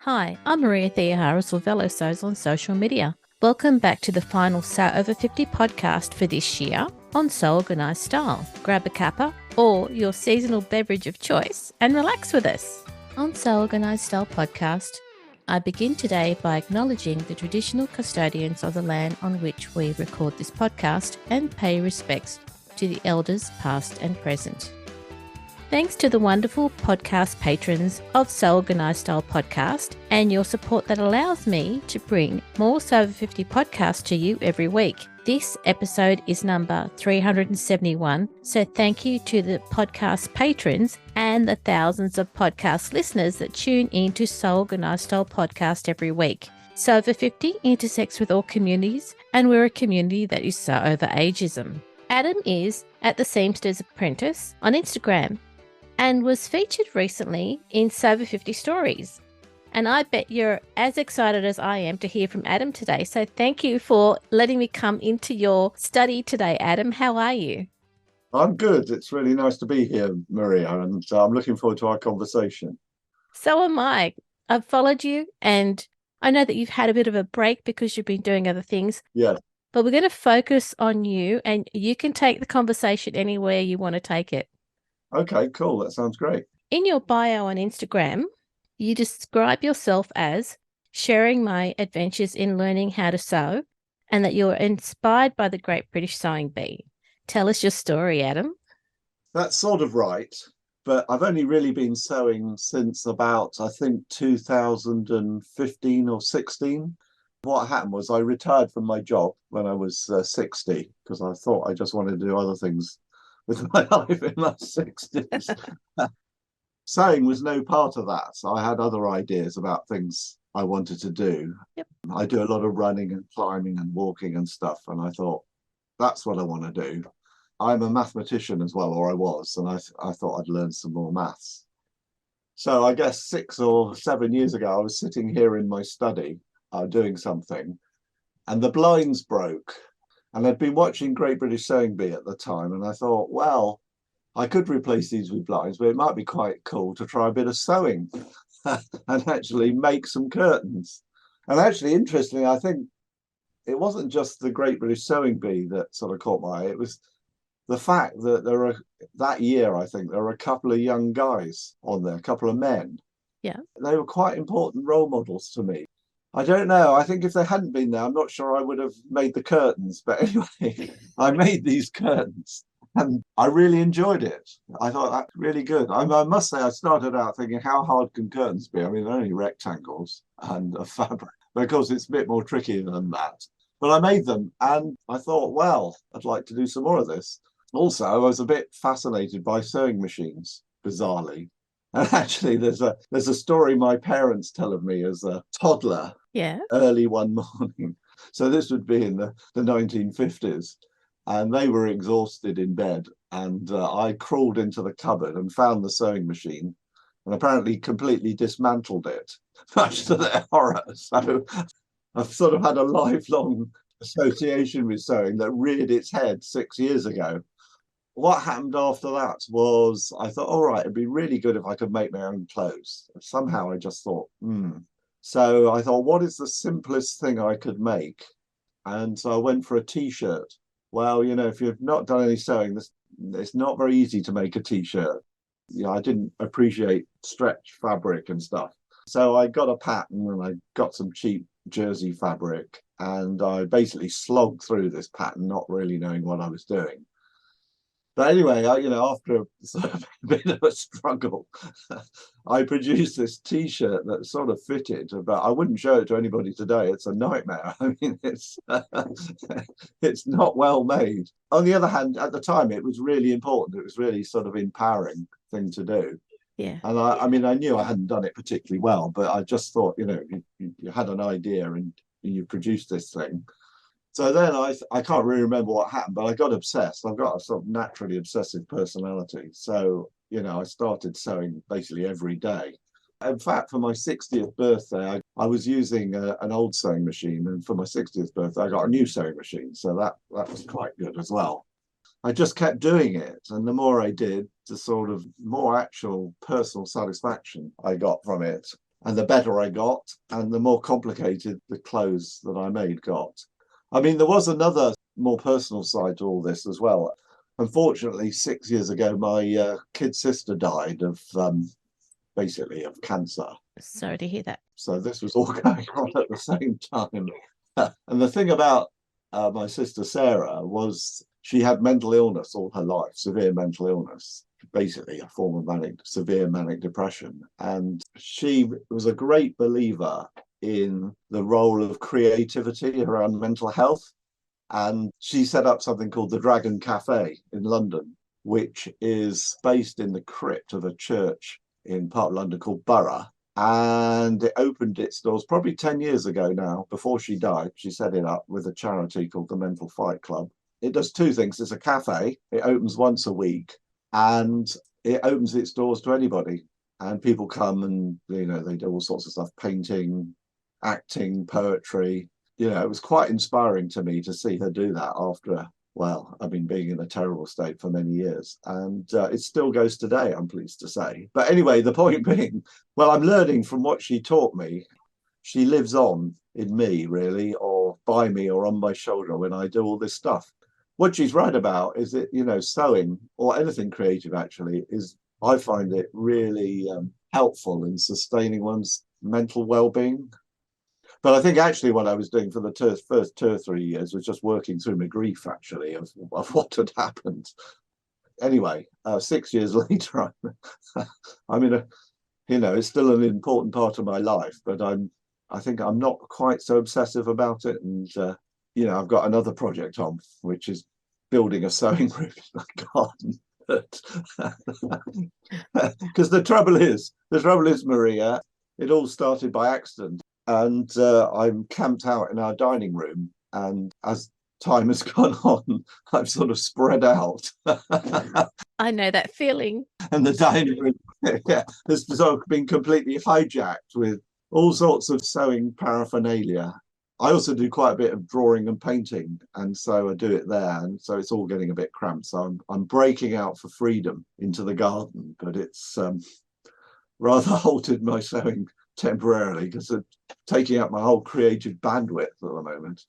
Hi, I'm Maria Theoharis or Velo Sews on social media. Welcome back to the final SewOver50 podcast for this year on Sew Organised Style. Grab a cuppa or your seasonal beverage of choice and relax with us. On Sew Organised Style podcast, I begin today by acknowledging the traditional custodians of the land on which we record this podcast and pay respects to the elders past and present. Thanks to the wonderful podcast patrons of Sew Organised Style podcast and your support that allows me to bring more SewOver50 podcasts to you every week. This episode is number 371, so thank you to the podcast patrons and the thousands of podcast listeners that tune in to Sew Organised Style podcast every week. SewOver50 intersects with all communities, and we're a community that is so over ageism. Adam is at the Seamster's Apprentice on Instagram and was featured recently in SewOver50 Stories. And I bet you're as excited as I am to hear from Adam today. So thank you for letting me come into your study today, Adam. How are you? I'm good. It's really nice to be here, Maria, and I'm looking forward to our conversation. So am I. I've followed you, and I know that you've had a bit of a break because you've been doing other things. Yes. But we're going to focus on you, and you can take the conversation anywhere you want to take it. Okay, cool. That sounds great. In your bio on Instagram, you describe yourself as sharing my adventures in learning how to sew and that you're inspired by the Great British Sewing Bee. Tell us your story, Adam. That's sort of right, but I've only really been sewing since about, I think, 2015 or 16. What happened was I retired from my job when I was 60 because I thought I just wanted to do other things with my life in my 60s. Sewing was no part of that. So I had other ideas about things I wanted to do. Yep. I do a lot of running and climbing and walking and stuff. And I thought, that's what I want to do. I'm a mathematician as well, or I was, and I thought I'd learn some more maths. So I guess 6 or 7 years ago, I was sitting here in my study doing something, and the blinds broke. And I'd been watching Great British Sewing Bee at the time, and I thought, well, I could replace these with blinds, but it might be quite cool to try a bit of sewing and actually make some curtains. And actually, interestingly, I think it wasn't just the Great British Sewing Bee that sort of caught my eye. It was the fact that that year, I think, there were a couple of young guys on there, a couple of men. Yeah. They were quite important role models to me. I don't know. I think if they hadn't been there, I'm not sure I would have made the curtains. But anyway, I made these curtains and I really enjoyed it. I thought that's really good. I must say, I started out thinking, how hard can curtains be? I mean, they're only rectangles and a fabric. But of course, it's a bit more tricky than that. But I made them and I thought, well, I'd like to do some more of this. Also, I was a bit fascinated by sewing machines, bizarrely. And actually, there's a story my parents tell of me as a toddler. Yeah. Early one morning. So this would be in the 1950s. And they were exhausted in bed. And I crawled into the cupboard and found the sewing machine and apparently completely dismantled it, much to their horror. So I've sort of had a lifelong association with sewing that reared its head 6 years ago. What happened after that was I thought, all right, it'd be really good if I could make my own clothes. Somehow I just thought, So I thought, what is the simplest thing I could make? And so I went for a t-shirt. Well, if you've not done any sewing, it's not very easy to make a t-shirt. I didn't appreciate stretch fabric and stuff. So I got a pattern and I got some cheap jersey fabric and I basically slogged through this pattern, not really knowing what I was doing. But anyway, after a bit of a struggle, I produced this t-shirt that sort of fitted, but I wouldn't show it to anybody today. It's a nightmare. I mean, it's not well made. On the other hand, at the time, it was really important. It was really sort of empowering thing to do. Yeah. And I knew I hadn't done it particularly well, but I just thought, you had an idea and you produced this thing. So then I can't really remember what happened, but I got obsessed. I've got a sort of naturally obsessive personality. So, I started sewing basically every day. In fact, for my 60th birthday, I was using an old sewing machine. And for my 60th birthday, I got a new sewing machine. So that was quite good as well. I just kept doing it. And the more I did, the sort of more actual personal satisfaction I got from it. And the better I got, and the more complicated the clothes that I made got. I mean, there was another more personal side to all this as well. Unfortunately, 6 years ago, my kid sister died of basically of cancer. Sorry to hear that. So this was all going on at the same time. And the thing about my sister Sarah was she had mental illness all her life, severe mental illness, basically a form of severe manic depression. And she was a great believer in the role of creativity around mental health. And she set up something called the Dragon Café in London, which is based in the crypt of a church in part of London called Borough. And it opened its doors probably 10 years ago now. Before she died, she set it up with a charity called the Mental Fight Club. It does two things. It's a cafe. It opens once a week, and it opens its doors to anybody. And people come and, you know, they do all sorts of stuff, painting, acting, poetry. You know, it was quite inspiring to me to see her do that after, well, I've been being in a terrible state for many years. And it still goes today, I'm pleased to say. But anyway, the point being, well, I'm learning from what she taught me. She lives on in me, really, or by me or on my shoulder when I do all this stuff. What she's right about is that, you know, sewing or anything creative actually is, I find it really helpful in sustaining one's mental well-being. But I think actually what I was doing for the first 2 or 3 years was just working through my grief, actually, of what had happened. Anyway, 6 years later, I'm in a, you know, it's still an important part of my life, but I think I'm not quite so obsessive about it. And, you know, I've got another project on, which is building a sewing room in my garden. Because the trouble is, Maria, it all started by accident. And I'm camped out in our dining room. And as time has gone on, I've sort of spread out. I know that feeling. And the dining room has sort of been completely hijacked with all sorts of sewing paraphernalia. I also do quite a bit of drawing and painting, and so I do it there. And so it's all getting a bit cramped. So I'm breaking out for freedom into the garden, but it's rather halted my sewing temporarily because it's taking up my whole creative bandwidth at the moment.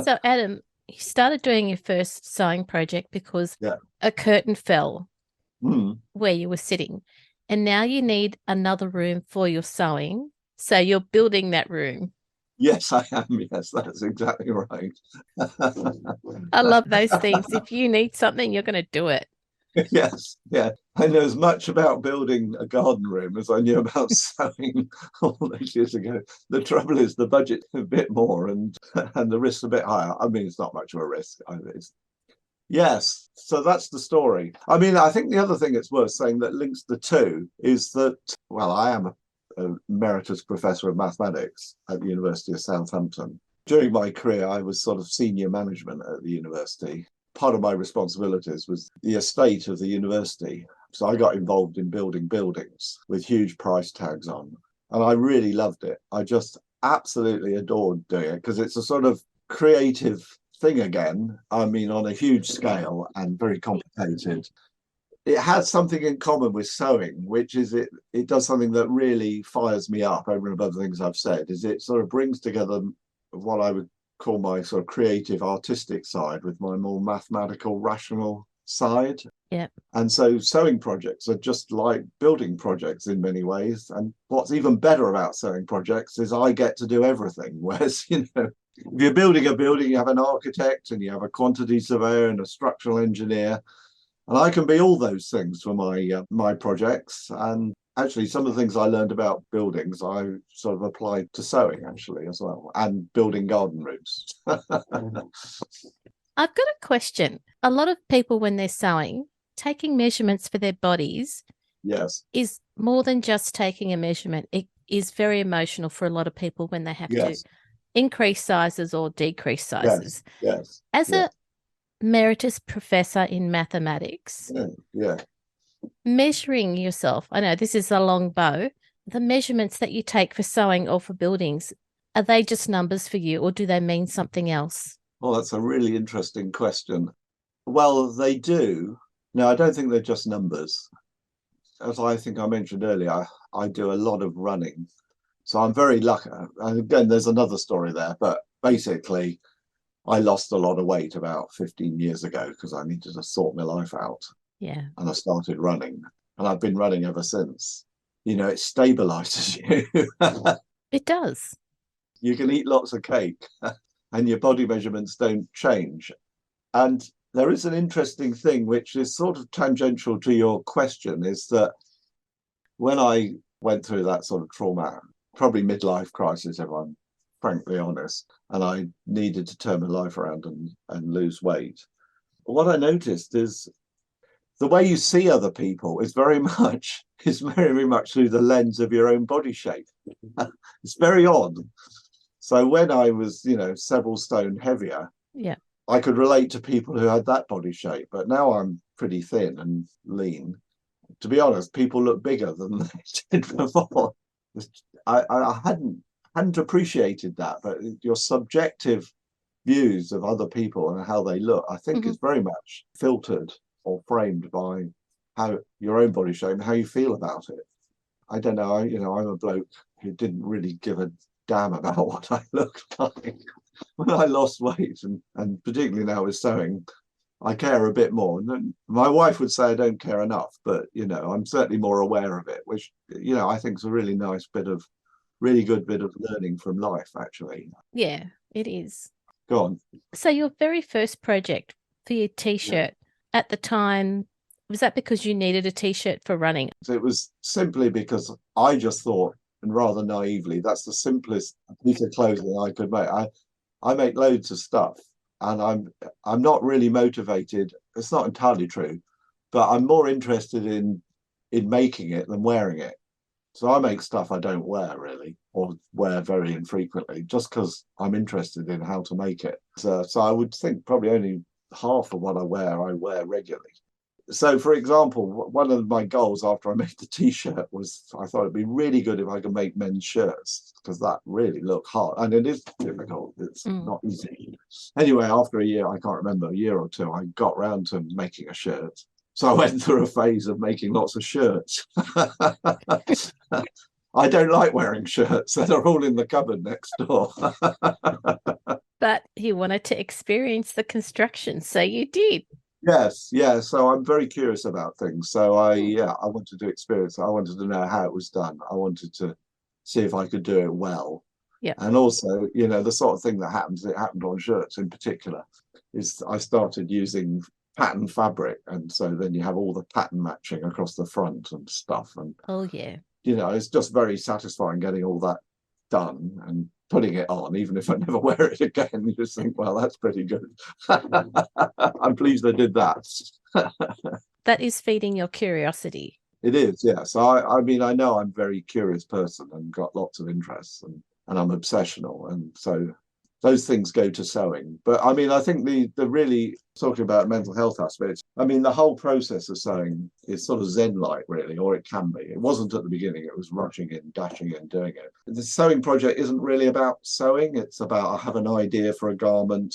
So, Adam, you started doing your first sewing project because a curtain fell where you were sitting, and now you need another room for your sewing. So you're building that room. Yes, I am. Yes, that's exactly right. I love those things. If you need something, you're going to do it. Yes, yeah. I know as much about building a garden room as I knew about sewing all those years ago. The trouble is the budget's a bit more and the risk's a bit higher. I mean, it's not much of a risk. Yes, so that's the story. I mean, I think the other thing that's worth saying that links the two is that, well, I am a emeritus professor of mathematics at the University of Southampton. During my career, I was sort of senior management at the university. Part of my responsibilities was the estate of the university. So I got involved in building buildings with huge price tags on. And I really loved it. I just absolutely adored doing it because it's a sort of creative thing again. I mean, on a huge scale and very complicated. It has something in common with sewing, which is it does something that really fires me up over and above the things I've said, is it sort of brings together what I would call my sort of creative artistic side with my more mathematical rational side. Yeah. And so sewing projects are just like building projects in many ways. And what's even better about sewing projects is I get to do everything. Whereas, you know, if you're building a building, you have an architect and you have a quantity surveyor and a structural engineer. And I can be all those things for my projects. And actually, some of the things I learned about buildings, I sort of applied to sewing actually as well, and building garden rooms. I've got a question. A lot of people, when they're sewing, taking measurements for their bodies is more than just taking a measurement. It is very emotional for a lot of people when they have to increase sizes or decrease sizes. Yes. As a emeritus professor in mathematics, measuring yourself, I know this is a long bow, the measurements that you take for sewing or for buildings, are they just numbers for you or do they mean something else? Well, that's a really interesting question. Well, they do. No, I don't think they're just numbers. as I think I mentioned earlier, I do a lot of running. So I'm very lucky. And again, there's another story there, but basically, I lost a lot of weight about 15 years ago because I needed to sort my life out. Yeah. And I started running, and I've been running ever since. You know, it stabilizes you. It does. You can eat lots of cake and your body measurements don't change. And there is an interesting thing, which is sort of tangential to your question, is that when I went through that sort of trauma, probably midlife crisis, if I'm frankly honest, and I needed to turn my life around and lose weight, what I noticed is the way you see other people is very much through the lens of your own body shape. It's very odd. So when I was, several stone heavier, yeah, I could relate to people who had that body shape. But now I'm pretty thin and lean. To be honest, people look bigger than they did before. I hadn't appreciated that, but your subjective views of other people and how they look, I think, is very much filtered or framed by how your own body shape and how you feel about it. I don't know. I'm a bloke who didn't really give a damn about what I looked like. When I lost weight, and particularly now with sewing, I care a bit more. And my wife would say I don't care enough, but I'm certainly more aware of it, which I think is a really nice really good bit of learning from life, actually. Yeah, it is. Go on. So your very first project for your t-shirt at the time, was that because you needed a t-shirt for running? So it was simply because I just thought, and rather naively, that's the simplest piece of clothing I could make. I make loads of stuff, and I'm not really motivated. It's not entirely true, but I'm more interested in making it than wearing it. So I make stuff I don't wear really, or wear very infrequently, just because I'm interested in how to make it. So I would think probably only half of what I wear regularly. So, for example, one of my goals after I made the t-shirt was I thought it'd be really good if I could make men's shirts, because that really looked hard. And it is difficult. It's not easy. Anyway, after a year, I can't remember, a year or two, I got round to making a shirt. So I went through a phase of making lots of shirts. I don't like wearing shirts. They're all in the cupboard next door. But you wanted to experience the construction, so you did. Yes, yeah. So I'm very curious about things. So I wanted to experience it. I wanted to know how it was done. I wanted to see if I could do it well. Yeah. And also, the sort of thing that happens, it happened on shirts in particular, is I started using pattern fabric. And so then you have all the pattern matching across the front and stuff. And, oh, yeah. It's just very satisfying getting all that done and putting it on, even if I never wear it again. You just think, well, that's pretty good. I'm pleased I did that. That is feeding your curiosity. It is, yeah. So I mean, I know I'm a very curious person and got lots of interests, and I'm obsessional, and so those things go to sewing. But I mean, I think the really talking about mental health aspects, I mean, the whole process of sewing is sort of Zen-like, really, or it can be. It wasn't at the beginning. It was rushing in, dashing in, doing it. The sewing project isn't really about sewing. It's about, I have an idea for a garment,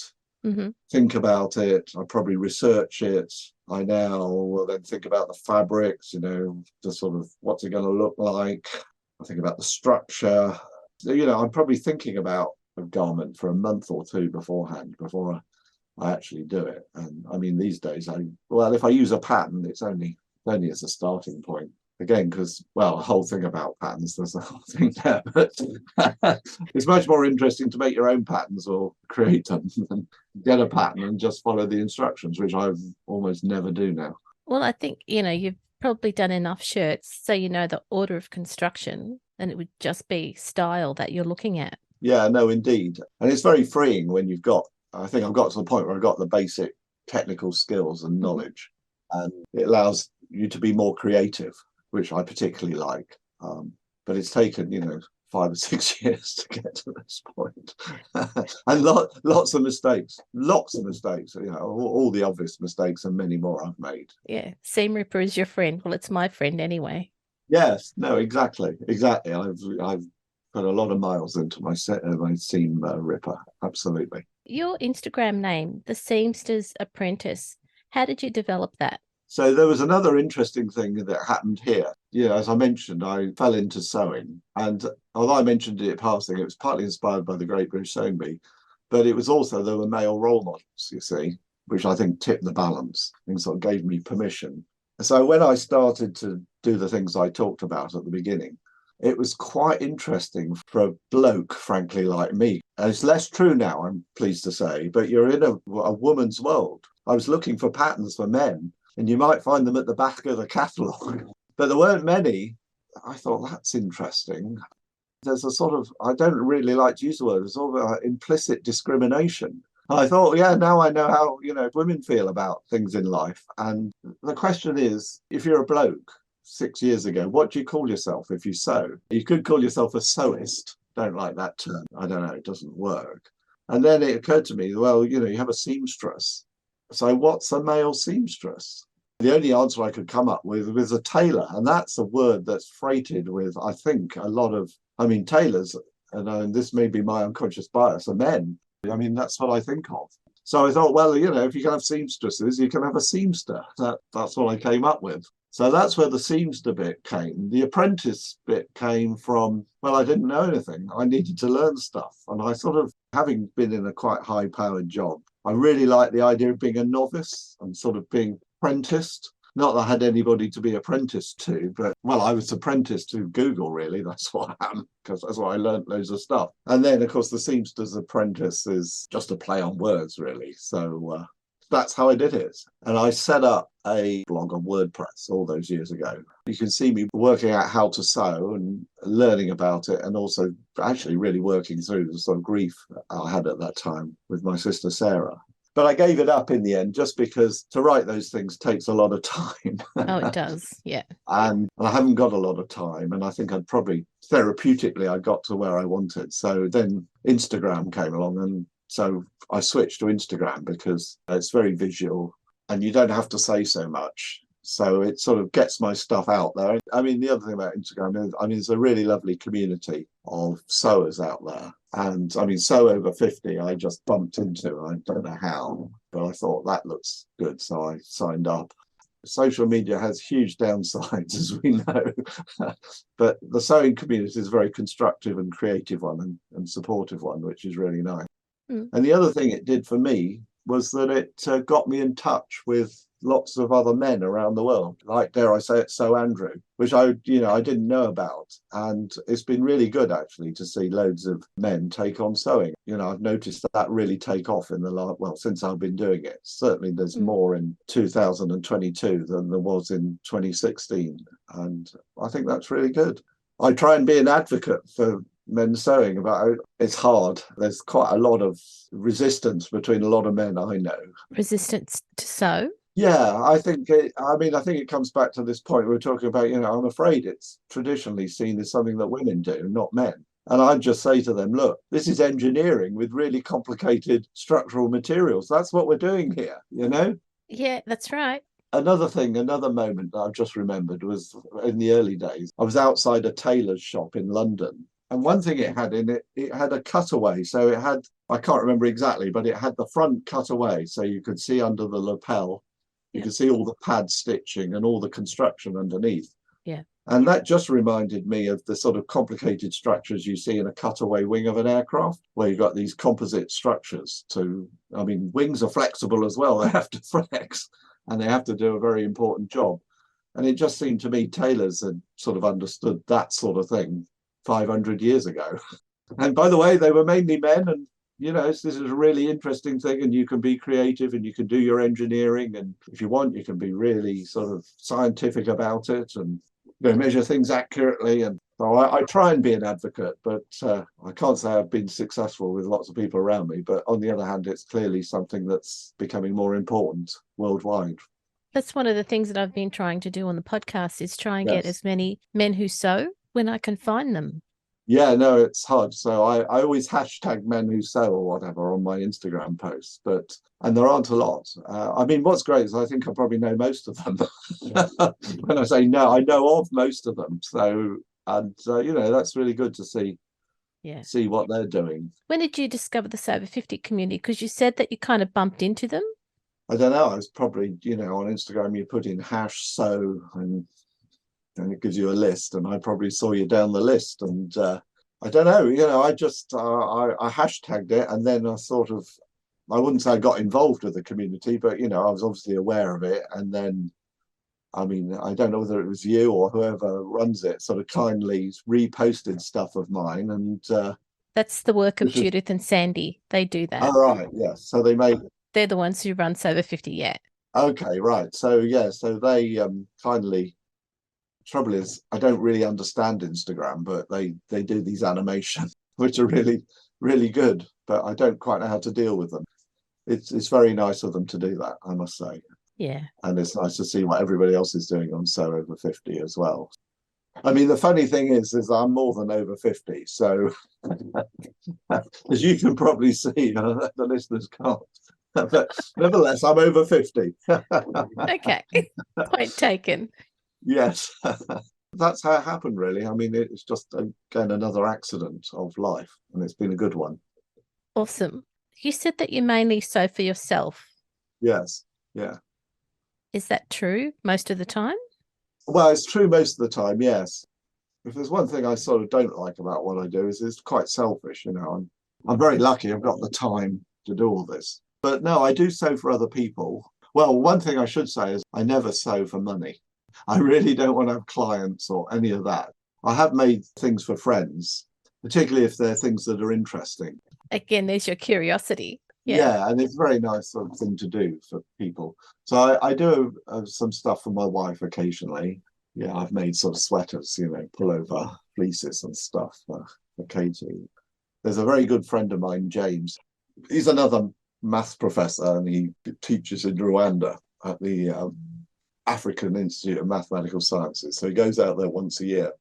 think about it, I probably research it. I now will then think about the fabrics, the sort of what's it going to look like. I think about the structure. I'm probably thinking about a garment for a month or two beforehand before I actually do it. And I mean, these days, if I use a pattern, it's only as a starting point. Again, because, well, the whole thing about patterns, there's a whole thing there, but it's much more interesting to make your own patterns or create them than get a pattern and just follow the instructions, which I almost never do now. Well, I think, you've probably done enough shirts so you know the order of construction, and it would just be style that you're looking at. Yeah, no, indeed. And it's very freeing when I think I've got to the point where I've got the basic technical skills and knowledge, and it allows you to be more creative, which I particularly like. But it's taken, 5 or 6 years to get to this point. And lots of mistakes, all the obvious mistakes and many more I've made. Yeah, seam ripper is your friend. Well, it's my friend anyway. Yes, no, exactly. I've put a lot of miles into my seam ripper, absolutely. Your Instagram name, the Seamster's Apprentice, how did you develop that? So there was another interesting thing that happened here. As I mentioned, I fell into sewing. And although I mentioned it in passing, it was partly inspired by the Great British Sewing Bee, but it was also, there were male role models, you see, which I think tipped the balance and sort of gave me permission. So when I started to do the things I talked about at the beginning, it was quite interesting for a bloke, frankly, like me. And it's less true now, I'm pleased to say, but you're in a woman's world. I was looking for patterns for men, and you might find them at the back of the catalogue, but there weren't many. I thought, that's interesting. There's a sort of, I don't really like to use the word, there's sort of implicit discrimination. I thought, yeah, now I know how, women feel about things in life. And the question is, if you're a bloke 6 years ago, what do you call yourself if you sew? You could call yourself a sewist. Don't like that term. I don't know, it doesn't work. And then it occurred to me, well, you have a seamstress. So what's a male seamstress? The only answer I could come up with was a tailor. And that's a word that's freighted with, I think, a lot of, tailors, and this may be my unconscious bias, are men. That's what I think of. So I thought, well, if you can have seamstresses, you can have a seamster. That's what I came up with. So that's where the Seamster bit came. The Apprentice bit came from, well, I didn't know anything. I needed to learn stuff. And I sort of, having been in a quite high-powered job, I really like the idea of being a novice and sort of being apprenticed. Not that I had anybody to be apprenticed to, but, well, I was apprenticed to Google, really. That's what I am, because that's why I learned loads of stuff. And then, of course, the Seamster's apprentice is just a play on words, really. So that's how I did it. And I set up a blog on WordPress all those years ago. You can see me working out how to sew and learning about it, and also actually really working through the sort of grief I had at that time with my sister Sarah. But I gave it up in the end just because to write those things takes a lot of time. Oh, it does. Yeah. And I haven't got a lot of time. And I think I'd probably therapeutically, I got to where I wanted. So then Instagram came along. And so I switched to Instagram because it's very visual and you don't have to say so much. So it sort of gets my stuff out there. The other thing about Instagram is, it's a really lovely community of sewers out there. And SewOver50, I just bumped into. I don't know how, but I thought that looks good. So I signed up. Social media has huge downsides, as we know. But the sewing community is a very constructive and creative one and supportive one, which is really nice. Mm. And the other thing it did for me was that it got me in touch with lots of other men around the world, like, dare I say it, So Andrew, which I didn't know about. And it's been really good, actually, to see loads of men take on sewing. I've noticed that really take off in the last, well, since I've been doing it. Certainly there's more in 2022 than there was in 2016. And I think that's really good. I try and be an advocate for men sewing. About it's hard. There's quite a lot of resistance between a lot of men I know. Resistance to sew? Yeah, I think it comes back to this point we were talking about. I'm afraid it's traditionally seen as something that women do, not men. And I'd just say to them, look, this is engineering with really complicated structural materials. That's what we're doing here, Yeah, that's right. Another moment that I've just remembered was in the early days. I was outside a tailor's shop in London. And one thing it had in it, it had a cutaway. So it had, I can't remember exactly, but it had the front cutaway. So you could see under the lapel, you could see all the pad stitching and all the construction underneath. Yeah. And that just reminded me of the sort of complicated structures you see in a cutaway wing of an aircraft, where you've got these composite structures wings are flexible as well. They have to flex and they have to do a very important job. And it just seemed to me tailors had sort of understood that sort of thing 500 years ago. And by the way, they were mainly men, and this is a really interesting thing, and you can be creative and you can do your engineering, and if you want, you can be really sort of scientific about it and measure things accurately. And so I try and be an advocate, but I can't say I've been successful with lots of people around me. But on the other hand, it's clearly something that's becoming more important worldwide. That's one of the things that I've been trying to do on the podcast, is try and get as many men who sew when I can find them. Yeah, no, it's hard. So I always hashtag men who sew or whatever on my Instagram posts, and there aren't a lot. What's great is I think I probably know most of them. When I say no, I know of most of them. So, that's really good to see. Yeah. See what they're doing. When did you discover the SewOver50 community? Because you said that you kind of bumped into them. I don't know, I was probably, on Instagram you put in #sew and it gives you a list, and I probably saw you down the list, and I don't know, I just I hashtagged it, and then I wouldn't say I got involved with the community, but I was obviously aware of it, and then I mean, I don't know whether it was you or whoever runs it sort of kindly reposted stuff of mine, and That's the work of Judith and Sandy. They do that. Oh, right, yes. So they're the ones who run SewOver50, yeah. Okay, right. So yeah, so they kindly. Trouble is, I don't really understand Instagram, but they do these animations which are really, really good, but I don't quite know how to deal with them. It's very nice of them to do that, I must say. Yeah. And it's nice to see what everybody else is doing on SewOver50 as well. I mean, the funny thing is I'm more than over 50. So as you can probably see, the listeners can't. But nevertheless, I'm over 50. Okay. Point taken. Yes. That's how it happened, really. I mean, it's just, again, another accident of life, and it's been a good one. Awesome. You said that you mainly sew for yourself. Yes. Yeah. Is that true most of the time? Well, it's true most of the time, yes. If there's one thing I sort of don't like about what I do is it's quite selfish, I'm very lucky I've got the time to do all this. But no, I do sew for other people. Well, one thing I should say is I never sew for money. I really don't want to have clients or any of that. I have made things for friends, particularly if they're things that are interesting. Again, there's your curiosity. Yeah, and it's a very nice sort of thing to do for people. So I do some stuff for my wife occasionally. Yeah, I've made sort of sweaters, pullover fleeces and stuff for Katie. There's a very good friend of mine, James. He's another maths professor, and he teaches in Rwanda at the African Institute of Mathematical Sciences. So he goes out there once a year.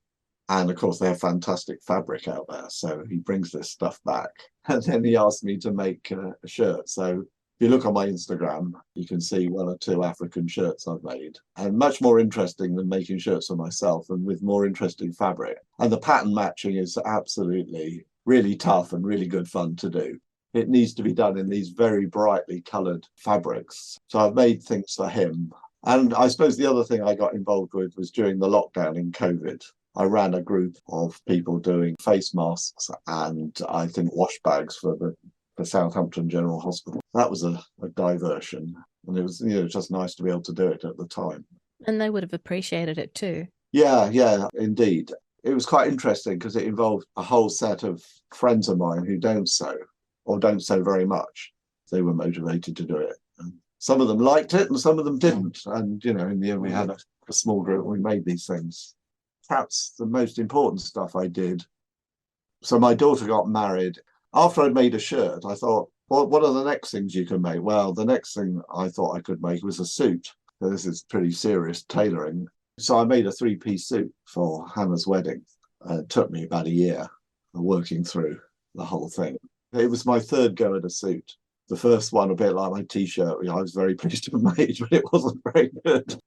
And of course, they have fantastic fabric out there. So he brings this stuff back. And then he asked me to make a shirt. So if you look on my Instagram, you can see 1 or 2 African shirts I've made. And much more interesting than making shirts for myself, and with more interesting fabric. And the pattern matching is absolutely really tough and really good fun to do. It needs to be done in these very brightly coloured fabrics. So I've made things for him. And I suppose the other thing I got involved with was during the lockdown in COVID. I ran a group of people doing face masks and I think wash bags for Southampton General Hospital. That was a diversion, and it was just nice to be able to do it at the time. And they would have appreciated it too. Yeah, indeed. It was quite interesting because it involved a whole set of friends of mine who don't sew or don't sew very much. They were motivated to do it. And some of them liked it and some of them didn't. And, in the end, we had a small group and we made these things. Perhaps the most important stuff I did. So my daughter got married. After I'd made a shirt, I thought, well, what are the next things you can make? Well, the next thing I thought I could make was a suit. So this is pretty serious tailoring. So I made a 3-piece suit for Hannah's wedding. It took me about a year working through the whole thing. It was my 3rd go at a suit. The first one, a bit like my T-shirt, I was very pleased to have made, but it wasn't very good.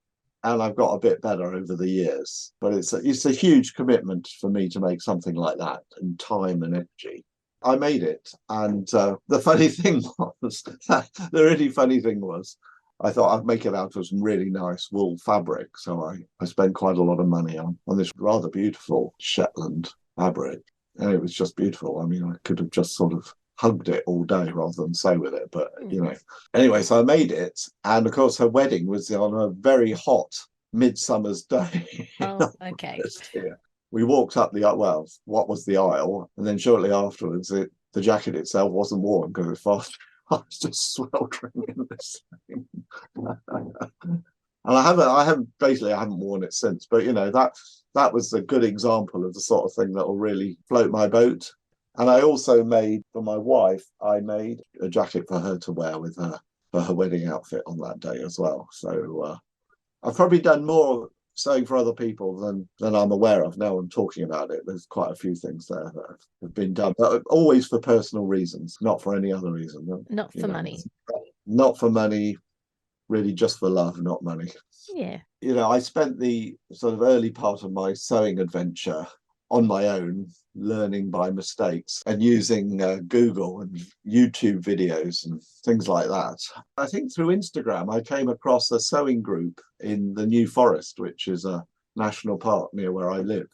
And I've got a bit better over the years. But it's a huge commitment for me to make something like that, and time and energy. I made it. And the funny thing was, the really funny thing was, I thought I'd make it out of some really nice wool fabric. So I spent quite a lot of money on this rather beautiful Shetland fabric. And it was just beautiful. I mean, I could have just sort of hugged it all day rather than sew with it, but anyway, so I made it, and of course her wedding was on a very hot midsummer's day. Oh, okay. We walked up what was the aisle, and then shortly afterwards the jacket itself wasn't warm because it was I was just sweltering in this thing. And I haven't worn it since, but that was a good example of the sort of thing that will really float my boat. And I also made, for my wife, I made a jacket for her to wear with her for her wedding outfit on that day as well. So I've probably done more sewing for other people than I'm aware of. Now I'm talking about it. There's quite a few things there that have been done, but always for personal reasons, not for any other reason. Not for money. Not for money, really just for love, not money. Yeah. I spent the sort of early part of my sewing adventure on my own, learning by mistakes and using Google and YouTube videos and things like that. I think through Instagram, I came across a sewing group in the New Forest, which is a national park near where I live.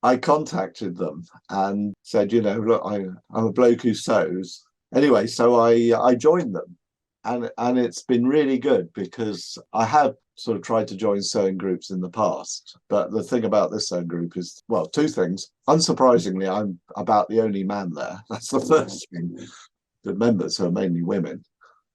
I contacted them and said, look, I'm a bloke who sews. Anyway, so I joined them. And it's been really good because I have sort of tried to join sewing groups in the past. But the thing about this sewing group is, well, two things. Unsurprisingly, I'm about the only man there. That's the first thing. The members are mainly women,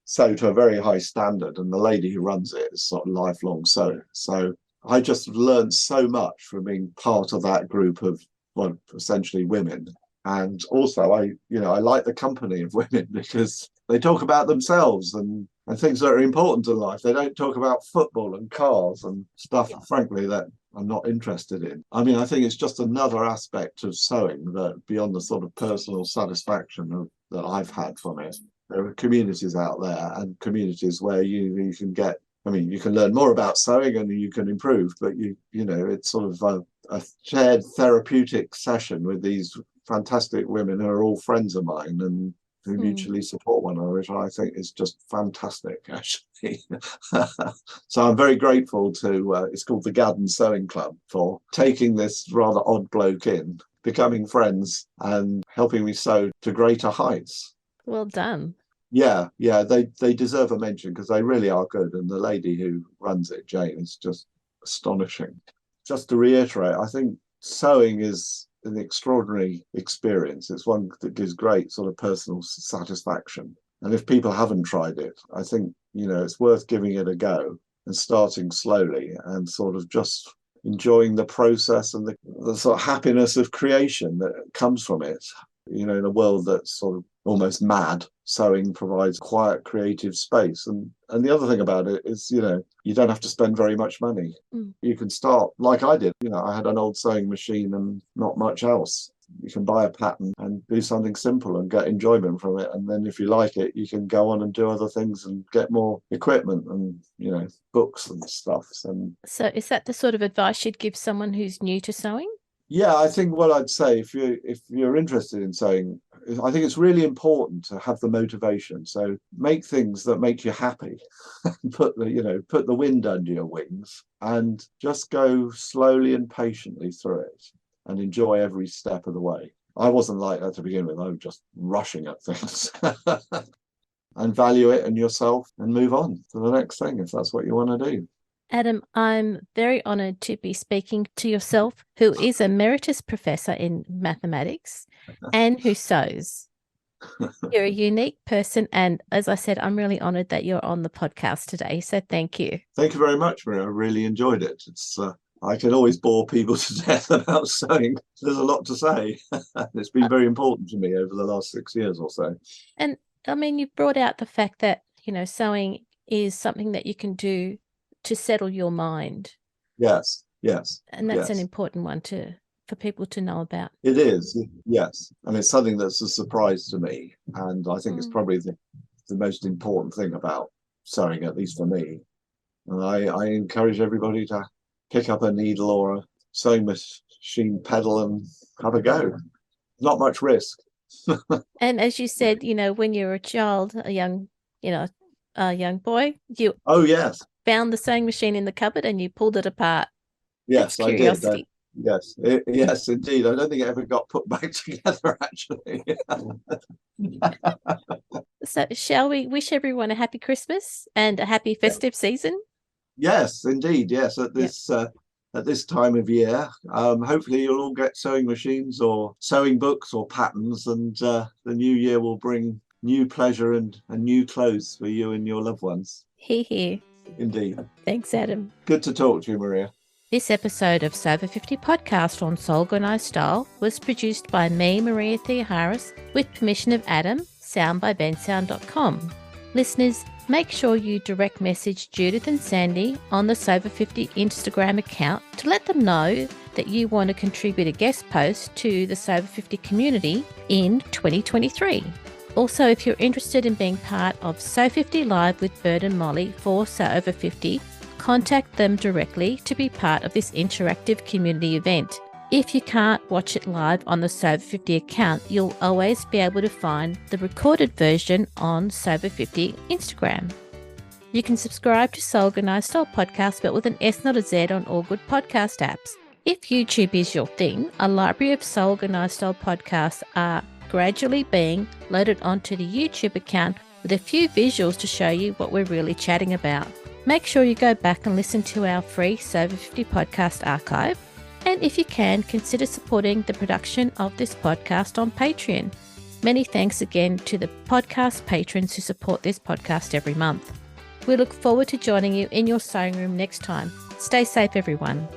sew to a very high standard. And the lady who runs it is sort of lifelong sewer. So I just learned so much from being part of that group of, well, essentially women. And also, I like the company of women because they talk about themselves and things that are important in life. They don't talk about football and cars and stuff, frankly, that I'm not interested in. I mean, I think it's just another aspect of sewing that beyond the sort of personal satisfaction that I've had from it. There are communities out there and communities where you can get, I mean, you can learn more about sewing and you can improve, but it's sort of a shared therapeutic session with these fantastic women who are all friends of mine and who mutually support one another, which I think is just fantastic, actually. So I'm very grateful to, it's called the Gaddon Sewing Club, for taking this rather odd bloke in, becoming friends and helping me sew to greater heights. Well done. Yeah, they deserve a mention because they really are good. And the lady who runs it, Jane, is just astonishing. Just to reiterate, I think sewing is an extraordinary experience. It's one that gives great sort of personal satisfaction. And if people haven't tried it, I think, it's worth giving it a go and starting slowly and sort of just enjoying the process and the sort of happiness of creation that comes from it. In a world that's sort of almost mad, sewing provides quiet, creative space. And the other thing about it is, you don't have to spend very much money. You can start like I did. I had an old sewing machine and not much else. You can buy a pattern and do something simple and get enjoyment from it. And then if you like it, you can go on and do other things and get more equipment and, books and stuff. So is that the sort of advice you'd give someone who's new to sewing? Yeah, I think what I'd say, if you're interested in sewing, I think it's really important to have the motivation. So make things that make you happy, put the wind under your wings, and just go slowly and patiently through it, and enjoy every step of the way. I wasn't like that to begin with. I was just rushing at things, and value it and yourself, and move on to the next thing if that's what you want to do. Adam, I'm very honoured to be speaking to yourself, who is emeritus professor in mathematics and who sews. You're a unique person, and as I said, I'm really honoured that you're on the podcast today, so thank you. Thank you very much, Maria. I really enjoyed it. It's I can always bore people to death about sewing. There's a lot to say. It's been very important to me over the last 6 years or so. And I mean, you've brought out the fact that, sewing is something that you can do to settle your mind. Yes. And that's an important one for people to know about. It is, yes. And it's something that's a surprise to me. And I think it's probably the most important thing about sewing, at least for me. And I encourage everybody to pick up a needle or a sewing machine pedal and have a go. Not much risk. And as you said, when you're a child, a young boy, you yes, found the sewing machine in the cupboard and you pulled it apart. Yes, I did. Yes, indeed. I don't think it ever got put back together, actually. So shall we wish everyone a happy Christmas and a happy festive season? Yes, indeed. Yes, at this time of year. Hopefully you'll all get sewing machines or sewing books or patterns, and the new year will bring new pleasure and new clothes for you and your loved ones. Hear. Indeed. Thanks, Adam. Good to talk to you, Maria. This episode of SewOver50 podcast on Organised Style was produced by me, Maria Theoharis, with permission of Adam, sound by bensound.com. Listeners, make sure you direct message Judith and Sandy on the SewOver50 Instagram account to let them know that you want to contribute a guest post to the SewOver50 community in 2023. Also, if you're interested in being part of Sew50 Live with Bird and Molly for SewOver50, contact them directly to be part of this interactive community event. If you can't watch it live on the SewOver50 account, you'll always be able to find the recorded version on SewOver50 Instagram. You can subscribe to Sew Organised Style Podcast, but with an S, not a Z, on all good podcast apps. If YouTube is your thing, a library of Sew Organised Style podcasts are gradually being loaded onto the YouTube account with a few visuals to show you what we're really chatting about. Make sure you go back and listen to our free SewOver50 podcast archive. And if you can, consider supporting the production of this podcast on Patreon. Many thanks again to the podcast patrons who support this podcast every month. We look forward to joining you in your sewing room next time. Stay safe, everyone.